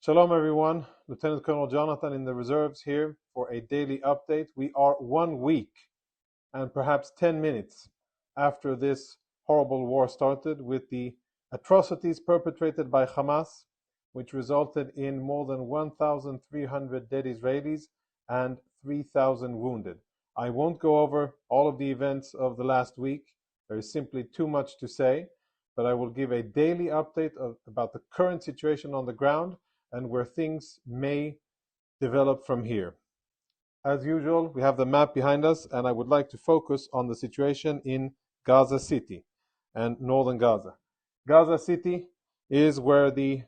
Shalom everyone, Lieutenant Colonel Jonathan in the reserves here for a daily update. We are 1 week and perhaps 10 minutes after this horrible war started with the atrocities perpetrated by Hamas, which resulted in more than 1,300 dead Israelis and 3,000 wounded. I won't go over all of the events of the last week. There is simply too much to say, but I will give a daily update about the current situation on the ground and where things may develop from here. As usual, we have the map behind us, and I would like to focus on the situation in Gaza City and northern Gaza. Gaza City is where the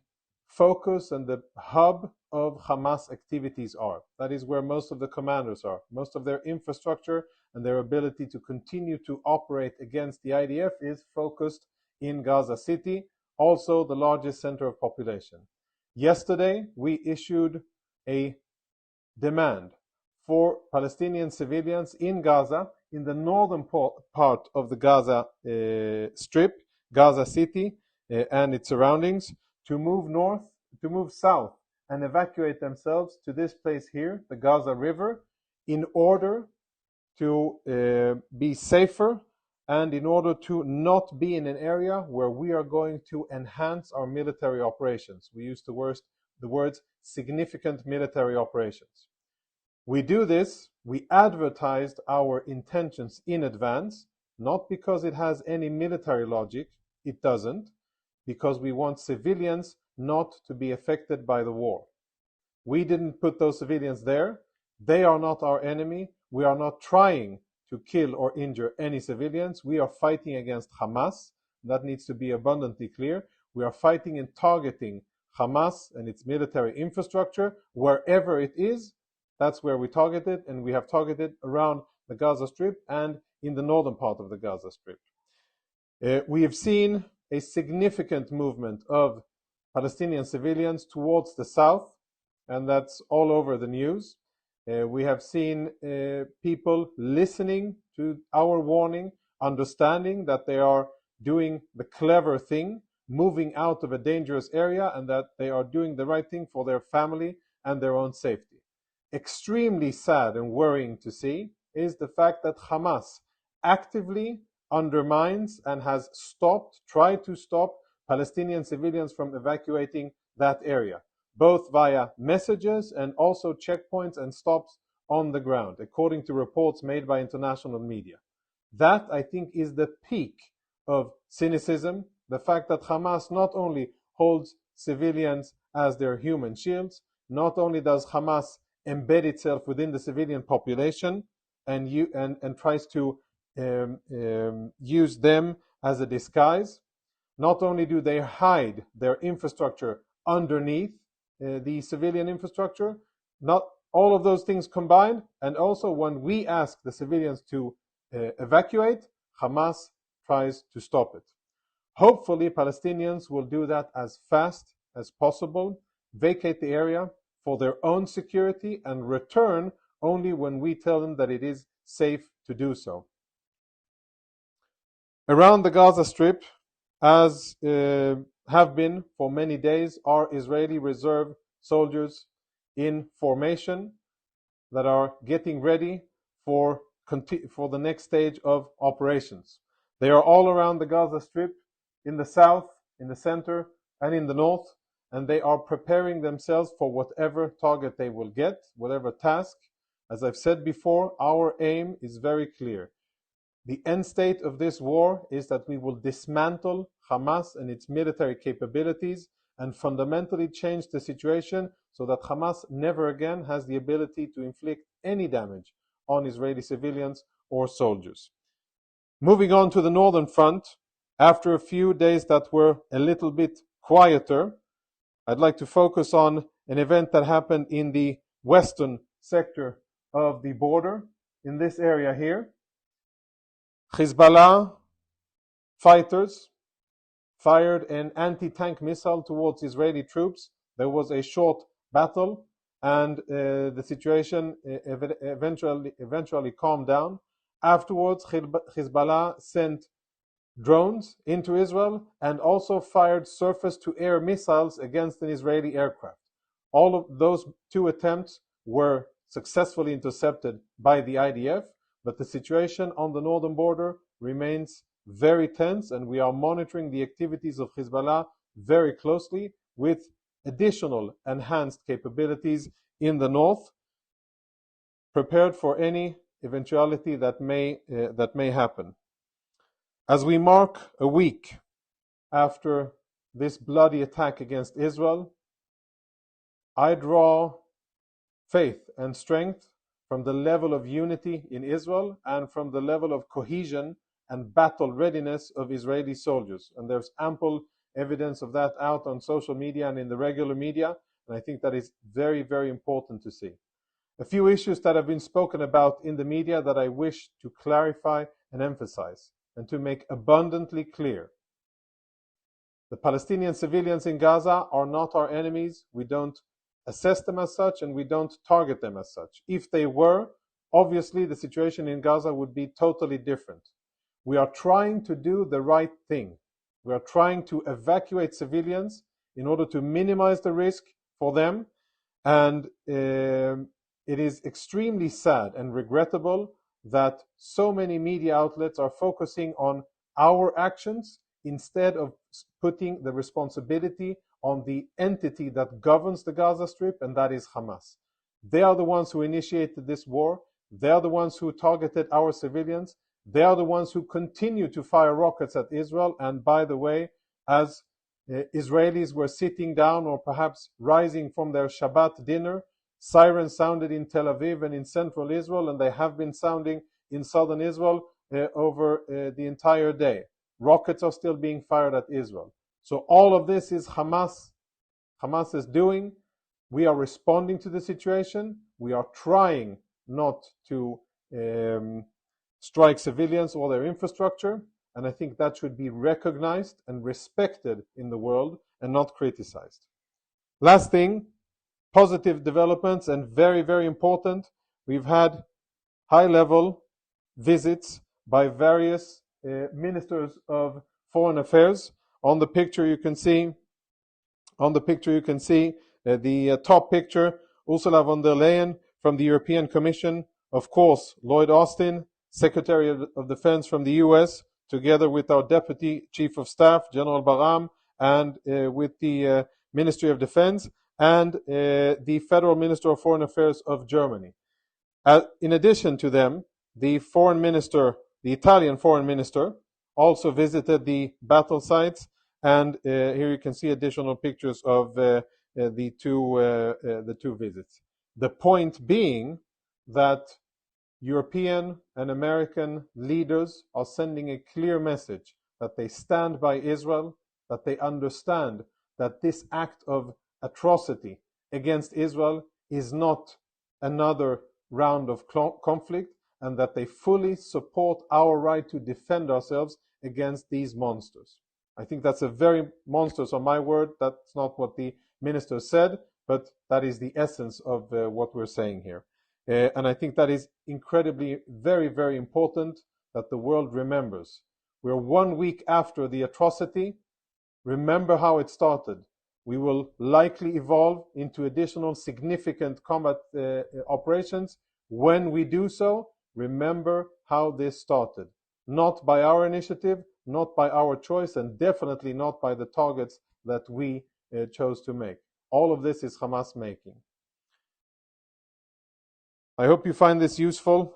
focus and the hub of Hamas activities are. That is where most of the commanders are. Most of their infrastructure and their ability to continue to operate against the IDF is focused in Gaza City, also the largest center of population. Yesterday, we issued a demand for Palestinian civilians in Gaza, in the northern part of the Gaza Strip, Gaza City and its surroundings, to move south and evacuate themselves to this place here, the Gaza River, in order to be safer and in order to not be in an area where we are going to enhance our military operations. We use the words significant military operations. We do this, we advertised our intentions in advance, not because it has any military logic, it doesn't, because we want civilians not to be affected by the war. We didn't put those civilians there. They are not our enemy. We are not trying to kill or injure any civilians. We are fighting against Hamas. That needs to be abundantly clear. We are fighting and targeting Hamas and its military infrastructure wherever it is. That's where we targeted, and we have targeted around the Gaza Strip and in the northern part of the Gaza Strip. We have seen a significant movement of Palestinian civilians towards the south, and that's all over the news. We have seen people listening to our warning, understanding that they are doing the clever thing, moving out of a dangerous area, and that they are doing the right thing for their family and their own safety. Extremely sad and worrying to see is the fact that Hamas actively undermines and has tried to stop Palestinian civilians from evacuating that area, both via messages and also checkpoints and stops on the ground, according to reports made by international media. That, I think, is the peak of cynicism, the fact that Hamas not only holds civilians as their human shields, not only does Hamas embed itself within the civilian population and tries to use them as a disguise, not only do they hide their infrastructure underneath the civilian infrastructure, not all of those things combined, and also when we ask the civilians to evacuate, Hamas tries to stop it. Hopefully, Palestinians will do that as fast as possible, vacate the area for their own security, and return only when we tell them that it is safe to do so. Around the Gaza Strip, as have been for many days, are Israeli reserve soldiers in formation that are getting ready for the next stage of operations. They are all around the Gaza Strip, in the south, in the center, and in the north, and they are preparing themselves for whatever target they will get, whatever task. As I've said before, our aim is very clear. The end state of this war is that we will dismantle Hamas and its military capabilities and fundamentally change the situation so that Hamas never again has the ability to inflict any damage on Israeli civilians or soldiers. Moving on to the northern front, after a few days that were a little bit quieter, I'd like to focus on an event that happened in the western sector of the border, in this area here. Hezbollah fighters fired an anti-tank missile towards Israeli troops. There was a short battle, and the situation eventually calmed down. Afterwards, Hezbollah sent drones into Israel and also fired surface-to-air missiles against an Israeli aircraft. All of those 2 attempts were successfully intercepted by the IDF, but the situation on the northern border remains very tense, and we are monitoring the activities of Hezbollah very closely with additional enhanced capabilities in the north, prepared for any eventuality that may happen. As we mark a week after this bloody attack against Israel, I draw faith and strength from the level of unity in Israel and from the level of cohesion and battle readiness of Israeli soldiers. And there's ample evidence of that out on social media and in the regular media, and I think that is very, very important to see. A few issues that have been spoken about in the media that I wish to clarify and emphasize and to make abundantly clear. The Palestinian civilians in Gaza are not our enemies. We don't assess them as such, and we don't target them as such. If they were, obviously the situation in Gaza would be totally different. We are trying to do the right thing. We are trying to evacuate civilians in order to minimize the risk for them, and it is extremely sad and regrettable that so many media outlets are focusing on our actions instead of putting the responsibility on the entity that governs the Gaza Strip, and that is Hamas. They are the ones who initiated this war. They are the ones who targeted our civilians. They are the ones who continue to fire rockets at Israel. And by the way, as Israelis were sitting down or perhaps rising from their Shabbat dinner, sirens sounded in Tel Aviv and in central Israel, and they have been sounding in southern Israel over the entire day. Rockets are still being fired at Israel. So all of this is Hamas is doing. We are responding to the situation. We are trying not to strike civilians or their infrastructure, and I think that should be recognized and respected in the world and not criticized. Last thing, positive developments, and very, very important. We've had high-level visits by various ministers of foreign affairs. On the picture you can see the top picture, Ursula von der Leyen from the European Commission, of course Lloyd Austin, Secretary of Defense from the US, together with our Deputy Chief of Staff, General Baram, and with the Ministry of Defense, and the Federal Minister of Foreign Affairs of Germany. In addition to them, the Italian Foreign Minister also visited the battle sites, and here you can see additional pictures of the two visits. The point being that European and American leaders are sending a clear message that they stand by Israel, that they understand that this act of atrocity against Israel is not another round of conflict, and that they fully support our right to defend ourselves against these monsters. I think that's a very monsters on my word. That's not what the minister said, but that is the essence of what we're saying here. And I think that is incredibly, very, very important that the world remembers. We're 1 week after the atrocity. Remember how it started. We will likely evolve into additional significant combat operations. When we do so, remember how this started. Not by our initiative, not by our choice, and definitely not by the targets that we chose to make. All of this is Hamas making. I hope you find this useful.